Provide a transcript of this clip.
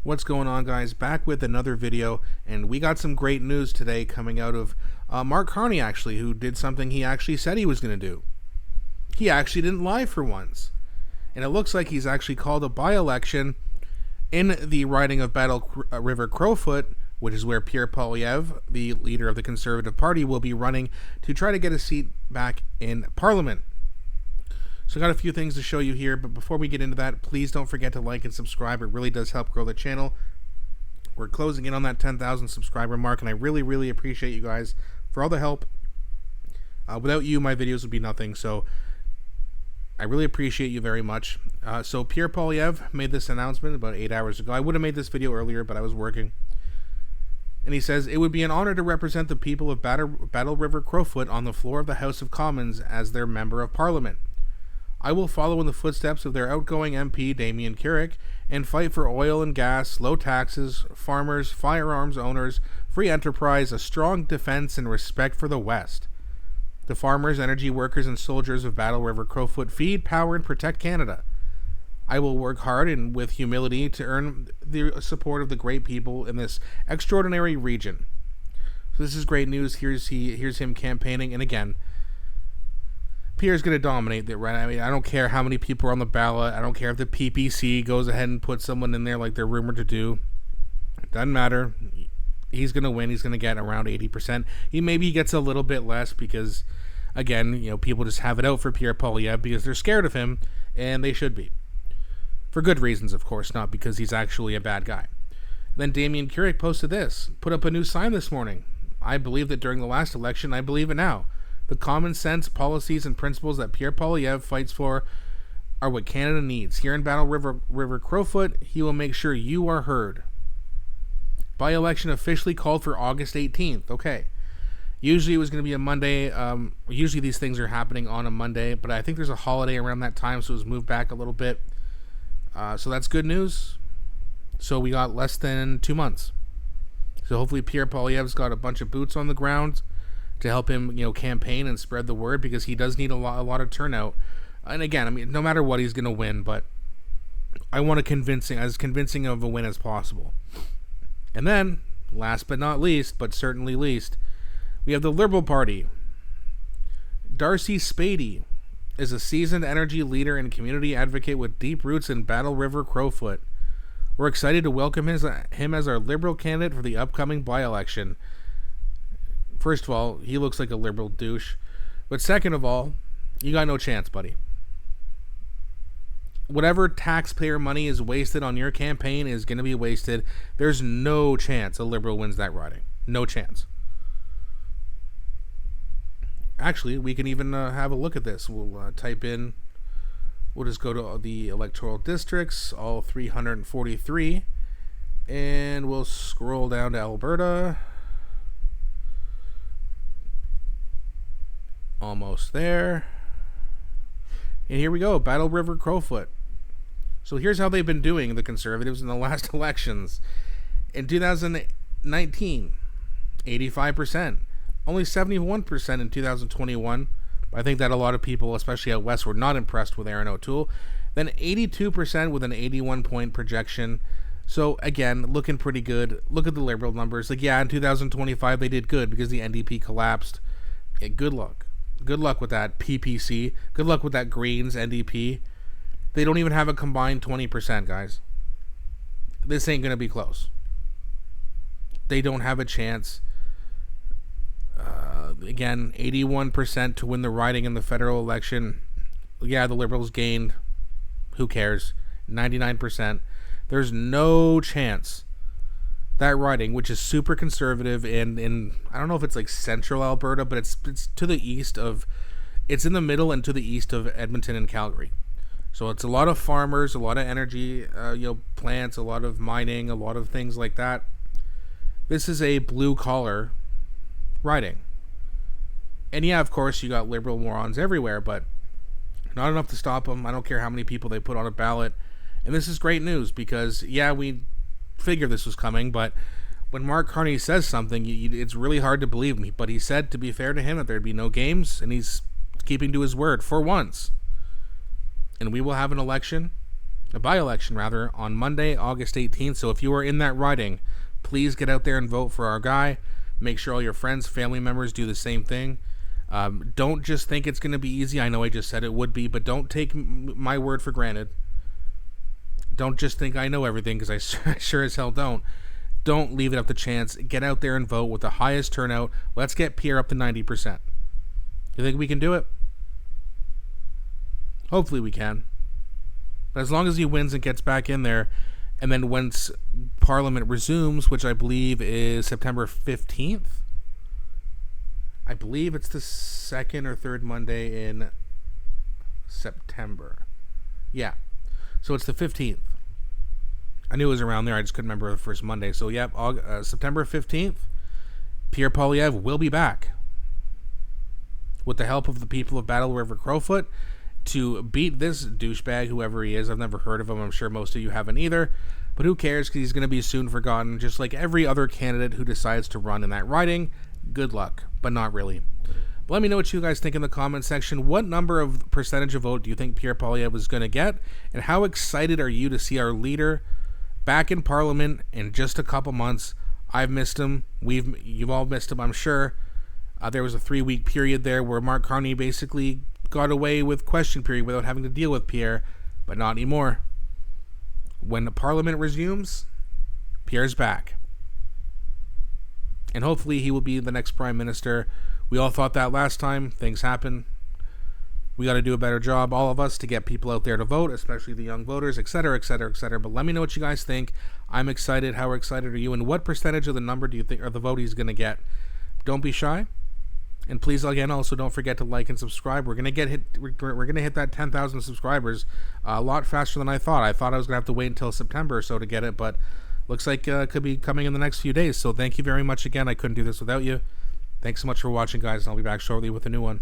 What's going on, guys? Back with another video, and we got some great news today coming out of Mark Carney, actually, who did something he actually said he was going to do. He actually didn't lie for once. And it looks like he's actually called a by-election in the riding of Battle River Crowfoot, which is where Pierre Poilievre, the leader of the Conservative Party, will be running to try to get a seat back in Parliament. So I got a few things to show you here, but before we get into that, please don't forget to like and subscribe. It really does help grow the channel. We're closing in on that 10,000 subscriber mark, and I really appreciate you guys for all the help. Without you, my videos would be nothing, so I really appreciate you very much. So Pierre Poilievre made this announcement about 8 hours ago. I would have made this video earlier, but I was working. And he says, "It would be an honor to represent the people of Battle River Crowfoot on the floor of the House of Commons as their Member of Parliament. I will follow in the footsteps of their outgoing MP, Damien Carrick, and fight for oil and gas, low taxes, farmers, firearms owners, free enterprise, a strong defense, and respect for the West. The farmers, energy workers, and soldiers of Battle River Crowfoot feed, power, and protect Canada. I will work hard and with humility to earn the support of the great people in this extraordinary region." So this is great news. Here's him campaigning, and again, Pierre's going to dominate it, right? I mean, I don't care how many people are on the ballot. I don't care if the PPC goes ahead and puts someone in there like they're rumored to do. Doesn't matter. He's going to win. He's going to get around 80%. Maybe he gets a little bit less because, again, people just have it out for Pierre Poilievre because they're scared of him, and they should be. For good reasons, of course, not because he's actually a bad guy. Then Damien Carrick posted this, put up a new sign this morning. "I believe that during the last election, I believe it now. The common sense, policies, and principles that Pierre Poilievre fights for are what Canada needs. Here in Battle River Crowfoot, he will make sure you are heard." By-election officially called for August 18th. Okay. Usually it was going to be a Monday. Usually these things are happening on a Monday, but I think there's a holiday around that time, so it was moved back a little bit. So that's good news. So we got less than 2 months. So hopefully Pierre Poilievre's got a bunch of boots on the ground to help him, campaign and spread the word, because he does need a lot of turnout. And again, I mean, no matter what, he's going to win, but I want as convincing of a win as possible. And then, last but not least, but certainly least, we have the Liberal Party. Darcy Spady is a seasoned energy leader and community advocate with deep roots in Battle River Crowfoot. We're excited to welcome him as our Liberal candidate for the upcoming by-election. First of all, he looks like a Liberal douche. But second of all, you got no chance, buddy. Whatever taxpayer money is wasted on your campaign is going to be wasted. There's no chance a Liberal wins that riding. No chance. Actually, we can even have a look at this. We'll we'll just go to the electoral districts, all 343, and we'll scroll down to Alberta. Almost there. And here we go, Battle River Crowfoot. So here's how they've been doing, the Conservatives, in the last elections. In 2019, 85%. Only 71% in 2021. I think that a lot of people, especially out west, were not impressed with Erin O'Toole. Then 82% with an 81-point projection. So again, looking pretty good. Look at the Liberal numbers. Like, yeah, in 2025 they did good because the NDP collapsed. Yeah, good luck. Good luck with that PPC. Good luck with that Greens NDP. They don't even have a combined 20%, guys. This ain't going to be close. They don't have a chance. Again, 81% to win the riding in the federal election. Yeah, the Liberals gained. Who cares? 99%. There's no chance that riding, which is super conservative, and in I don't know if it's like central Alberta, but it's to the east of, it's in the middle and to the east of Edmonton and Calgary. So it's a lot of farmers, a lot of energy, plants, a lot of mining, a lot of things like that. This is a blue collar riding. And yeah, of course, you got Liberal morons everywhere, but not enough to stop them. I don't care how many people they put on a ballot. And this is great news because, yeah, we figured this was coming, but when Mark Carney says something, it's really hard to believe me. But he said, to be fair to him, that there'd be no games, and he's keeping to his word for once. And we will have an election a by-election rather, on Monday, August 18th. So if you are in that riding, please get out there and vote for our guy. Make sure all your friends, family members do the same thing. Don't just think it's going to be easy. I know I just said it would be, but don't take my word for granted. Don't just think I know everything, because I sure as hell don't. Don't leave it up to chance. Get out there and vote with the highest turnout. Let's get Pierre up to 90%. You think we can do it? Hopefully we can. But as long as he wins and gets back in there, and then once Parliament resumes, which I believe is September 15th, I believe it's the second or third Monday in September. Yeah. So it's the 15th. I knew it was around there. I just couldn't remember the first Monday. So, yep, September 15th, Pierre Poilievre will be back with the help of the people of Battle River Crowfoot to beat this douchebag, whoever he is. I've never heard of him. I'm sure most of you haven't either. But who cares, because he's going to be soon forgotten, just like every other candidate who decides to run in that riding. Good luck, but not really. But let me know what you guys think in the comment section. What number of percentage of vote do you think Pierre Poilievre is going to get? And how excited are you to see our leader back in Parliament in just a couple months? I've missed him. You've all missed him, I'm sure. There was a 3-week period there where Mark Carney basically got away with question period without having to deal with Pierre, but not anymore. When the Parliament resumes, Pierre's back. And hopefully he will be the next Prime Minister. We all thought that last time. Things happen. We got to do a better job, all of us, to get people out there to vote, especially the young voters, etc., etc., etc. But let me know what you guys think. I'm excited. How excited are you? And what percentage of the number do you think, or the vote he's going to get? Don't be shy. And please, again, also don't forget to like and subscribe. We're gonna hit that 10,000 subscribers a lot faster than I thought. I thought I was gonna have to wait until September or so to get it, but looks like it could be coming in the next few days. So thank you very much again. I couldn't do this without you. Thanks so much for watching, guys, and I'll be back shortly with a new one.